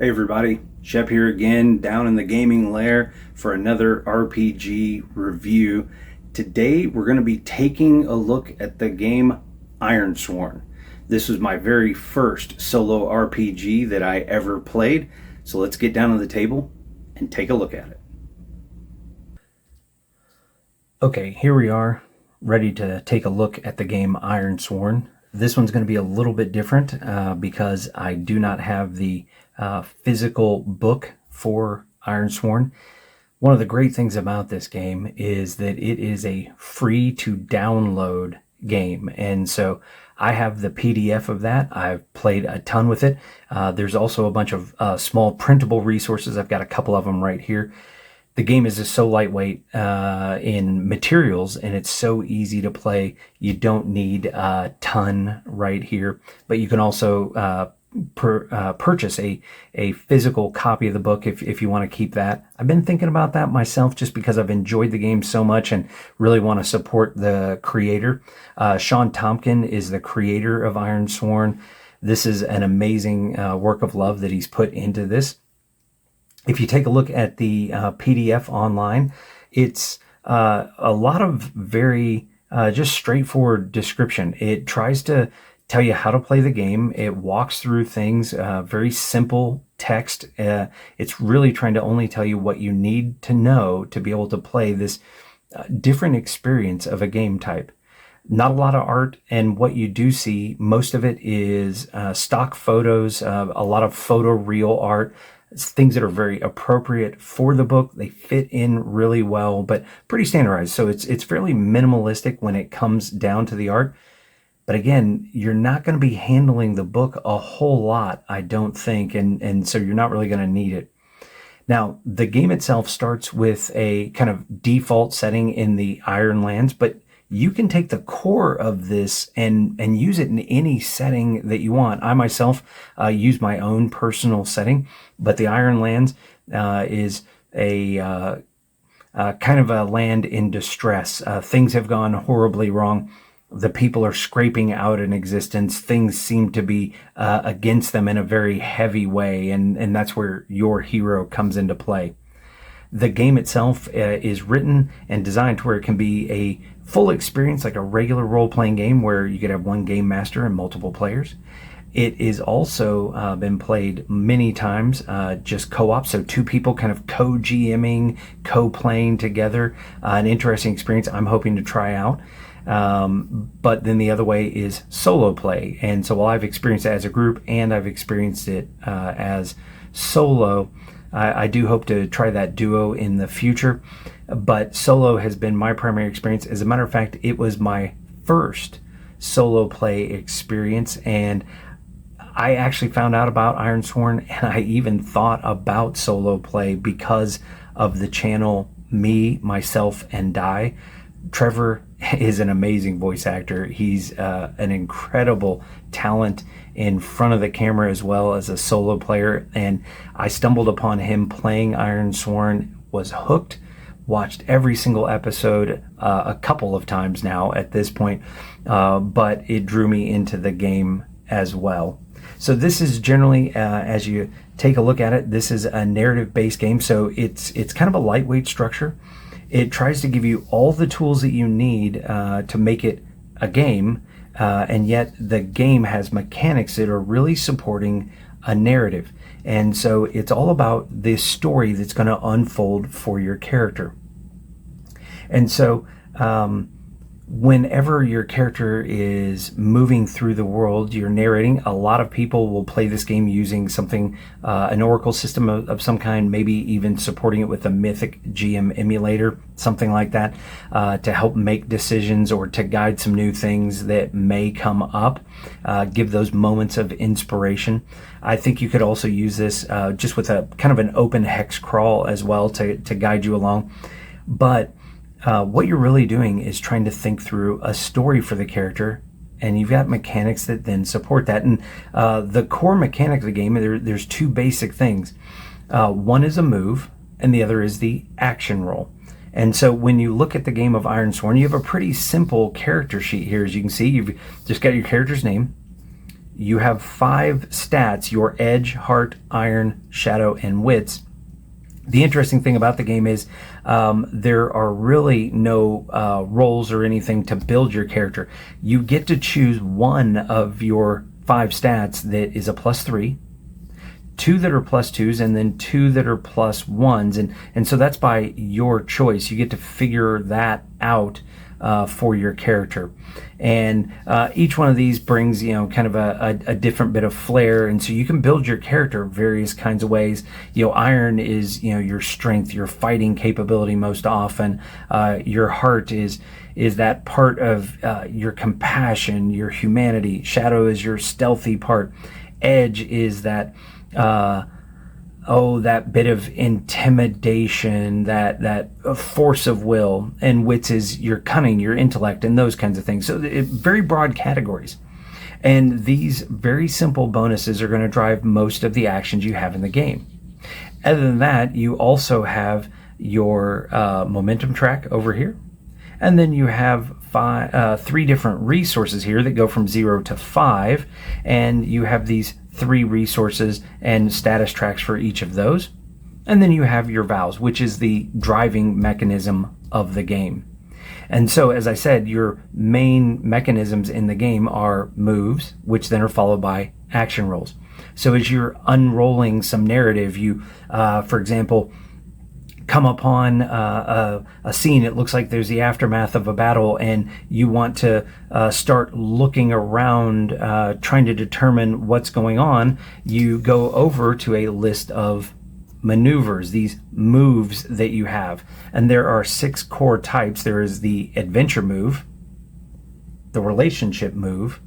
Hey everybody, Shep here again, down in the gaming lair for another RPG review. Today we're going to be taking a look at the game Ironsworn. This was my very first solo RPG that I ever played, so let's get down to the table and take a look at it. Okay, here we are, ready to take a look at the game Ironsworn. This one's going to be a little bit different because I do not have the physical book for Ironsworn. One of the great things about this game is that it is a free to download game, and so I have the PDF of that. I've played a ton with it. There's also a bunch of small printable resources. I've got a couple of them right here. The game is just so lightweight in materials, and it's so easy to play. You don't need a ton right here, but you can also purchase a physical copy of the book if you want to keep that. I've been thinking about that myself just because I've enjoyed the game so much and really want to support the creator. Shawn Tomkin is the creator of Ironsworn. This is an amazing work of love that he's put into this. If you take a look at the PDF online, it's a lot of very just straightforward description. It tries to tell you how to play the game. It walks through things, very simple text. It's really trying to only tell you what you need to know to be able to play this different experience of a game type. Not a lot of art, and what you do see, most of it is stock photos, a lot of photoreal art. It's things that are very appropriate for the book. They fit in really well, but pretty standardized. So it's fairly minimalistic when it comes down to the art. But again, you're not going to be handling the book a whole lot, I don't think, and so you're not really going to need it. Now, the game itself starts with a kind of default setting in the Ironlands, but you can take the core of this and use it in any setting that you want. I myself use my own personal setting, but the Ironlands is a kind of a land in distress. Things have gone horribly wrong. The people are scraping out an existence. Things seem to be against them in a very heavy way, and that's where your hero comes into play. The game itself is written and designed to where it can be a full experience like a regular role-playing game where you could have one game master and multiple players. It is also been played many times just co-op, so two people kind of co-GMing, co-playing together. An interesting experience I'm hoping to try out. But then the other way is solo play, and so while I've experienced it as a group and I've experienced it as solo, I do hope to try that duo in the future, but solo has been my primary experience. As a matter of fact, it was my first solo play experience, and I actually found out about Ironsworn, and I even thought about solo play because of the channel Me, Myself, and Die. Trevor is an amazing voice actor. He's an incredible talent in front of the camera as well as a solo player, and I stumbled upon him playing Ironsworn, was hooked, watched every single episode a couple of times now at this point, but it drew me into the game as well. So this is generally, as you take a look at it, this is a narrative-based game, so it's kind of a lightweight structure. It tries to give you all the tools that you need to make it a game, and yet the game has mechanics that are really supporting a narrative. And so it's all about this story that's going to unfold for your character. And so whenever your character is moving through the world, you're narrating. A lot of people will play this game using something, an Oracle system of some kind, maybe even supporting it with a Mythic GM emulator, something like that, to help make decisions or to guide some new things that may come up, give those moments of inspiration. I think you could also use this just with a kind of an open hex crawl as well to guide you along. But what you're really doing is trying to think through a story for the character, and you've got mechanics that then support that. And the core mechanic of the game, there's two basic things. One is a move, and the other is the action roll. And so when you look at the game of Ironsworn, you have a pretty simple character sheet here. As you can see, you've just got your character's name. you have 5 stats: your edge, heart, iron, shadow, and wits. The interesting thing about the game is there are really no roles or anything to build your character. You get to choose one of your 5 stats that is a +3, 2 that are +2s, and then 2 that are +1s, and so that's by your choice. You get to figure that out for your character, and each one of these brings kind of a different bit of flair, and so you can build your character various kinds of ways. Iron is your strength, your fighting capability most often. Your heart is that part of your compassion, your humanity. Shadow is your stealthy part. Edge is that that bit of intimidation, that force of will. And wits is your cunning, your intellect, and those kinds of things. So very broad categories. And these very simple bonuses are going to drive most of the actions you have in the game. Other than that, you also have your momentum track over here. And then you have 3 different resources here that go from 0 to 5. And you have these 3 resources and status tracks for each of those. And then you have your vows, which is the driving mechanism of the game. And so, as I said, your main mechanisms in the game are moves, which then are followed by action rolls. So as you're unrolling some narrative, you, for example, come upon a scene. It looks like there's the aftermath of a battle, and you want to start looking around, trying to determine what's going on. You go over to a list of maneuvers, these moves that you have, and there are 6 core types. There is the adventure move, the relationship move,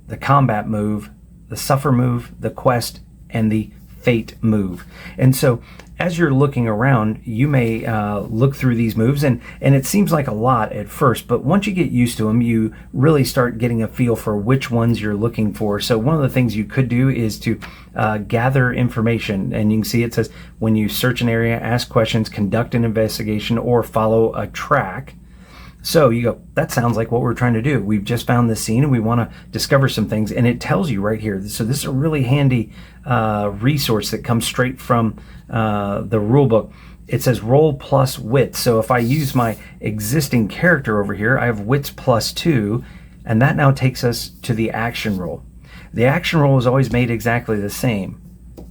the combat move, the suffer move, the quest, and the fate move. And so as you're looking around, you may look through these moves, and it seems like a lot at first, but once you get used to them, you really start getting a feel for which ones you're looking for. So one of the things you could do is to gather information, and you can see it says when you search an area, ask questions, conduct an investigation, or follow a track. So you go, that sounds like what we're trying to do. We've just found this scene and we want to discover some things, and it tells you right here. So this is a really handy resource that comes straight from the rule book. It says roll plus wits. So if I use my existing character over here, I have wits +2, and that now takes us to the action roll. The action roll is always made exactly the same.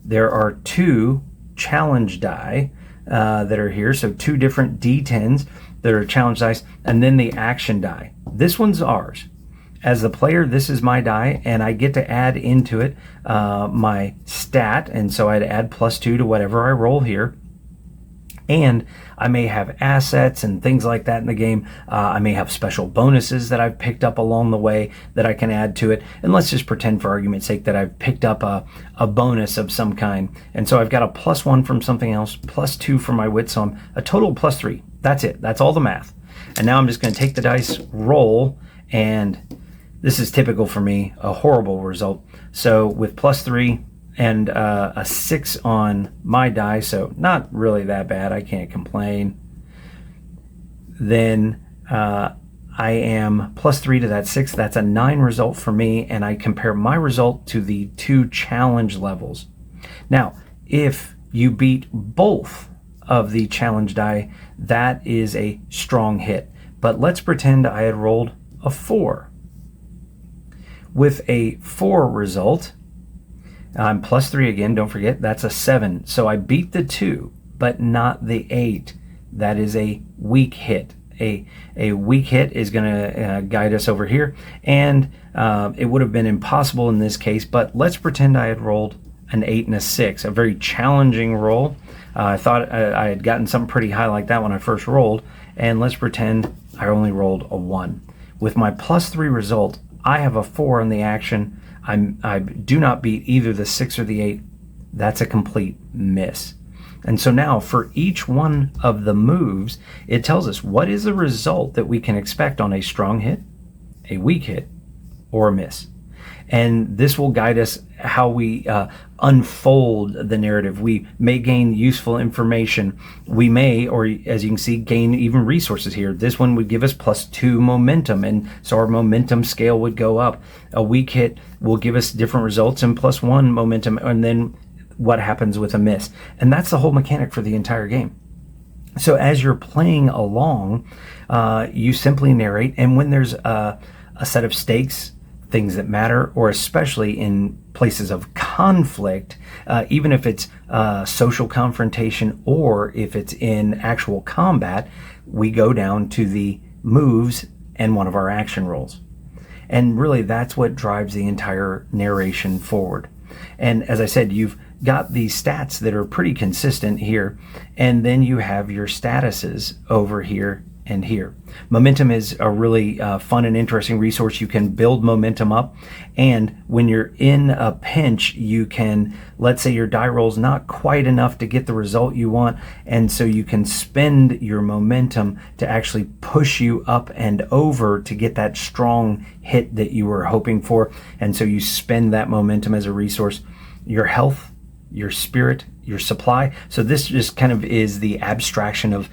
There are 2 challenge die that are here, so 2 different D10s that are challenge dice, and then the action die. This one's ours. As the player, this is my die, and I get to add into it my stat, and so I'd add +2 to whatever I roll here. And I may have assets and things like that in the game. I may have special bonuses that I've picked up along the way that I can add to it. And let's just pretend, for argument's sake, that I've picked up a bonus of some kind. And so I've got a +1 from something else, +2 from my wit, so I'm a total of +3. That's it. That's all the math. And now I'm just going to take the dice, roll, and this is typical for me, a horrible result. So with +3, and a 6 on my die, so not really that bad. I can't complain. Then I am +3 to that 6. That's a 9 result for me, and I compare my result to the 2 challenge levels. Now, if you beat both of the challenge die, that is a strong hit. But let's pretend I had rolled a 4. With a 4 result, I'm +3 again, don't forget, that's a 7. So I beat the 2, but not the 8. That is a weak hit. A weak hit is going to guide us over here, and it would have been impossible in this case, but let's pretend I had rolled an 8 and a 6, a very challenging roll. I thought I had gotten something pretty high like that when I first rolled, and let's pretend I only rolled a 1. With my +3 result, I have a 4 on the action. I do not beat either the 6 or the 8. That's a complete miss. And so now for each one of the moves, it tells us what is the result that we can expect on a strong hit, a weak hit, or a miss. And this will guide us how we unfold the narrative. We may gain useful information. We may, or as you can see, gain even resources here. This one would give us +2 momentum, and so our momentum scale would go up. A weak hit will give us different results and +1 momentum, and then what happens with a miss. And that's the whole mechanic for the entire game. So as you're playing along, you simply narrate, and when there's a set of stakes, things that matter, or especially in places of conflict, even if it's social confrontation or if it's in actual combat, we go down to the moves and one of our action rolls. And really that's what drives the entire narration forward. And as I said, you've got these stats that are pretty consistent here, and then you have your statuses over here and here. Momentum is a really fun and interesting resource. You can build momentum up, and when you're in a pinch, you can, let's say your die roll's not quite enough to get the result you want, and so you can spend your momentum to actually push you up and over to get that strong hit that you were hoping for. And so you spend that momentum as a resource. Your health, your spirit, your supply. So this just kind of is the abstraction of,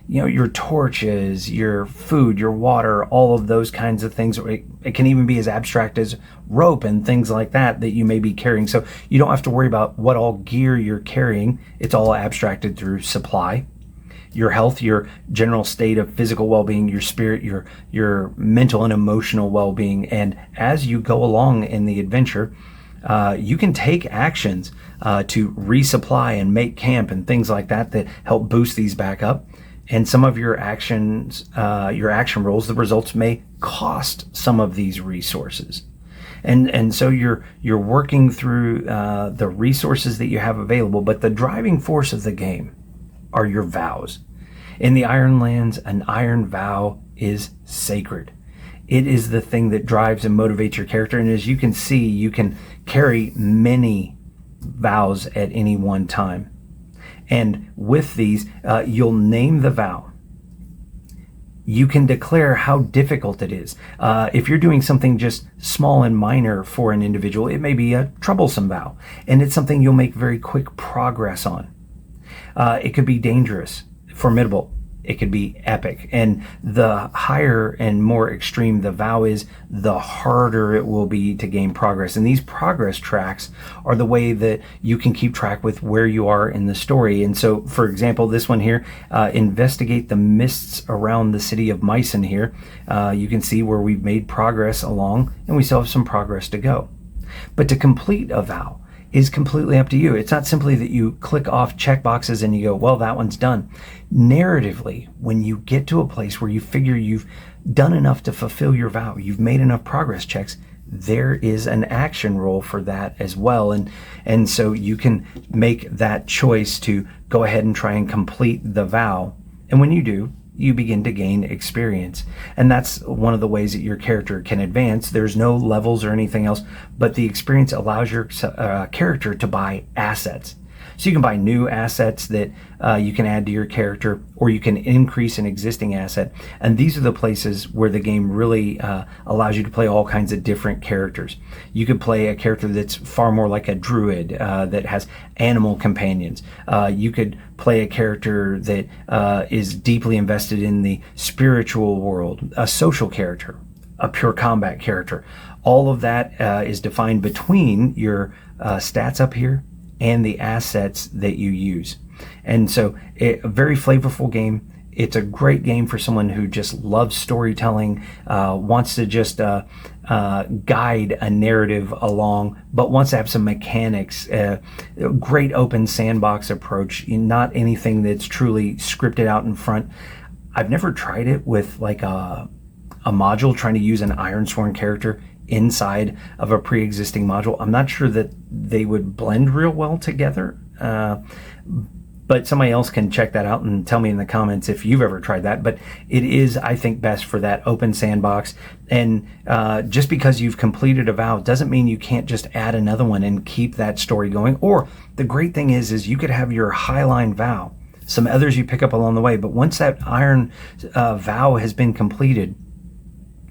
your torches, your food, your water, all of those kinds of things. It can even be as abstract as rope and things like that you may be carrying. So you don't have to worry about what all gear you're carrying. It's all abstracted through supply. Your health, your general state of physical well-being, your spirit, your mental and emotional well-being. And as you go along in the adventure, you can take actions to resupply and make camp and things like that help boost these back up. And some of your actions, your action rolls, the results may cost some of these resources. And so you're working through the resources that you have available, but the driving force of the game are your vows. In the Ironlands, an iron vow is sacred. It is the thing that drives and motivates your character. And as you can see, you can carry many vows at any one time. And with these, you'll name the vow. You can declare how difficult it is. If you're doing something just small and minor for an individual, it may be a troublesome vow. And it's something you'll make very quick progress on. It could be dangerous, formidable. It could be epic. And the higher and more extreme the vow is, the harder it will be to gain progress. And these progress tracks are the way that you can keep track with where you are in the story. And so, for example, this one here, investigate the mists around the city of Meissen here. You can see where we've made progress along, and we still have some progress to go. But to complete a vow is completely up to you. It's not simply that you click off check boxes and you go, well, that one's done. Narratively, when you get to a place where you figure you've done enough to fulfill your vow, you've made enough progress checks, there is an action roll for that as well. And so you can make that choice to go ahead and try and complete the vow. And when you do, you begin to gain experience. And that's one of the ways that your character can advance. There's no levels or anything else, but the experience allows your character to buy assets. So you can buy new assets that you can add to your character, or you can increase an existing asset. And these are the places where the game really allows you to play all kinds of different characters. You could play a character that's far more like a druid that has animal companions. You could play a character that is deeply invested in the spiritual world, a social character, a pure combat character. All of that is defined between your stats up here and the assets that you use. And so a very flavorful game. It's a great game for someone who just loves storytelling, wants to just guide a narrative along, but wants to have some mechanics. Great open sandbox approach, not anything that's truly scripted out in front. I've never tried it with like a module, trying to use an Ironsworn character inside of a pre-existing module. I'm not sure that they would blend real well together, but somebody else can check that out and tell me in the comments if you've ever tried that. But it is, I think, best for that open sandbox. And just because you've completed a vow doesn't mean you can't just add another one and keep that story going. Or the great thing is you could have your highline vow, some others you pick up along the way, but once that iron vow has been completed,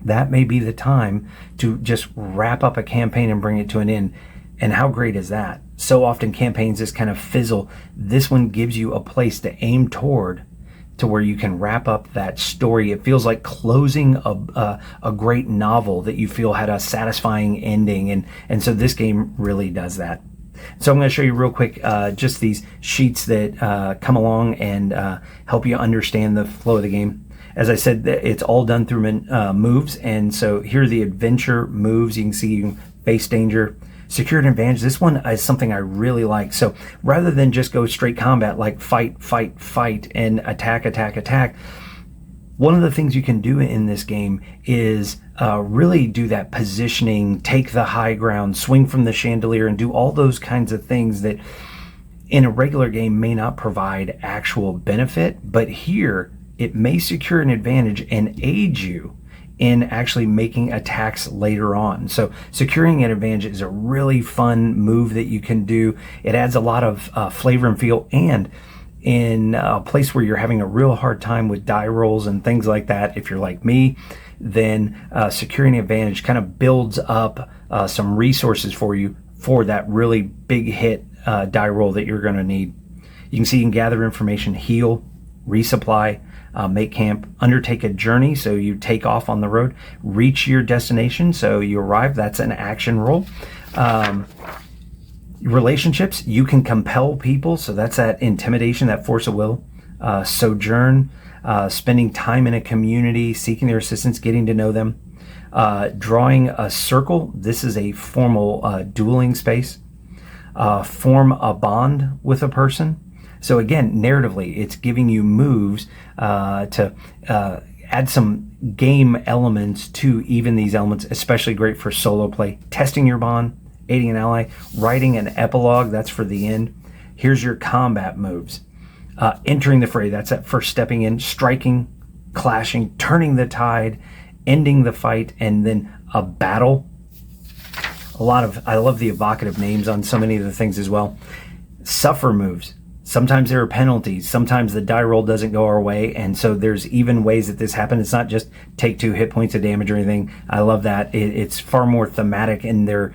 that may be the time to just wrap up a campaign and bring it to an end. And how great is that? So often campaigns just kind of fizzle. This one gives you a place to aim toward, to where you can wrap up that story. It feels like closing a great novel that you feel had a satisfying ending. And so this game really does that. So I'm going to show you real quick just these sheets that come along and help you understand the flow of the game. As I said, it's all done through moves. And so here are the adventure moves. You can see you can face danger, secure an advantage. This one is something I really like. So rather than just go straight combat, like fight, fight, fight, and attack, attack, attack, one of the things you can do in this game is really do that positioning, take the high ground, swing from the chandelier, and do all those kinds of things that in a regular game may not provide actual benefit. But here, it may secure an advantage and aid you in actually making attacks later on. So securing an advantage is a really fun move that you can do. It adds a lot of flavor and feel, and in a place where you're having a real hard time with die rolls and things like that, if you're like me, then securing an advantage kind of builds up some resources for you for that really big hit die roll that you're going to need. You can see you can gather information, heal, resupply, make camp, undertake a journey, so you take off on the road, reach your destination, so you arrive, that's an action roll. Relationships, you can compel people, so that's that intimidation, that force of will. Sojourn, spending time in a community, seeking their assistance, getting to know them. Drawing a circle, this is a formal dueling space. Form a bond with a person. So again, narratively, it's giving you moves to add some game elements to even these elements, especially great for solo play. Testing your bond, aiding an ally, writing an epilogue, that's for the end. Here's your combat moves. Entering the fray, that's that first stepping in, striking, clashing, turning the tide, ending the fight, and then a battle. I love the evocative names on so many of the things as well. Suffer moves. Sometimes there are penalties. Sometimes the die roll doesn't go our way. And so there's even ways that this happens. It's not just take 2 hit points of damage or anything. I love that. It's far more thematic, and there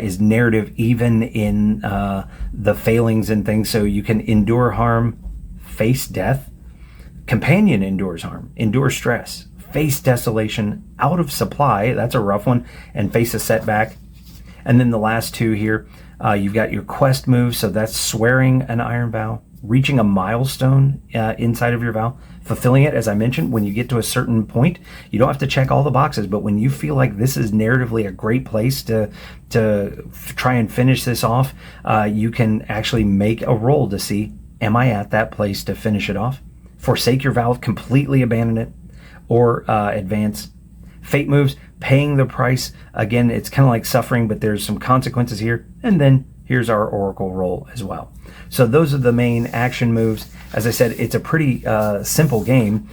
is narrative even in the failings and things. So you can endure harm, face death. Companion endures harm, endure stress, face desolation, out of supply. That's a rough one. And face a setback. And then the last 2 here. You've got your quest moves, so that's swearing an iron vow, reaching a milestone inside of your vow, fulfilling it. As I mentioned, when you get to a certain point, you don't have to check all the boxes, but when you feel like this is narratively a great place to try and finish this off, you can actually make a roll to see, am I at that place to finish it off? Forsake your vow, completely abandon it, or advance. Fate moves, paying the price. Again, it's kind of like suffering, but there's some consequences here. And then here's our oracle roll as well. So those are the main action moves. As I said, it's a pretty simple game.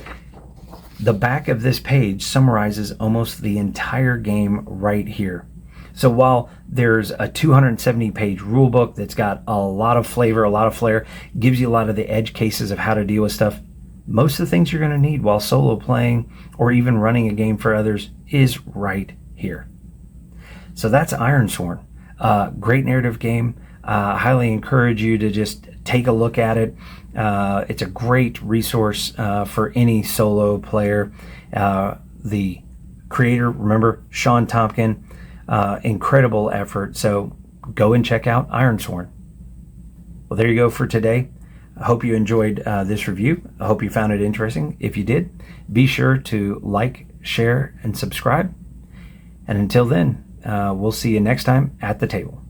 The back of this page summarizes almost the entire game right here. So while there's a 270-page rule book that's got a lot of flavor, a lot of flair, gives you a lot of the edge cases of how to deal with stuff, most of the things you're going to need while solo playing or even running a game for others is right here. So that's Ironsworn. Great narrative game. I highly encourage you to just take a look at it. It's a great resource for any solo player. The creator, remember, Shawn Tomkin, incredible effort. So go and check out Ironsworn. Well, there you go for today. I hope you enjoyed this review. I hope you found it interesting. If you did, be sure to like, share, and subscribe. And until then, we'll see you next time at the table.